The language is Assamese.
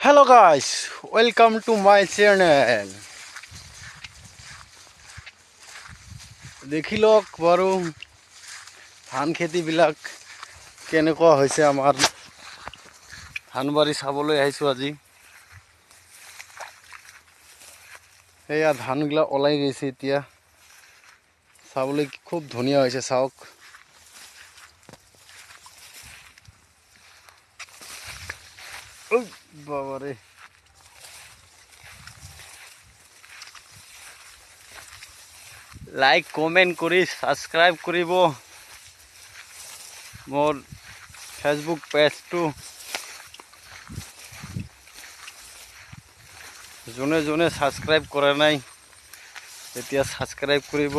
Hello guys, welcome to my channel. দেখি লওক বাৰু ধান খেতিবিলাক কেনেকুৱা হৈছে আমাৰ ধানবাৰী চাবলৈ আহিছোঁ আজি। এয়া ধানবিলাক ওলাই গৈছে এতিয়া চাবলৈ খুব ধুনীয়া হৈছে চাওক। বাবাৰে লাইক কমেন্ট কৰি সাবস্ক্ৰাইব কৰিব মোৰ ফেসবুক পেজটো। যোনে যোনে সাবস্ক্ৰাইব কৰা নাই এতিয়া সাবস্ক্ৰাইব কৰিব।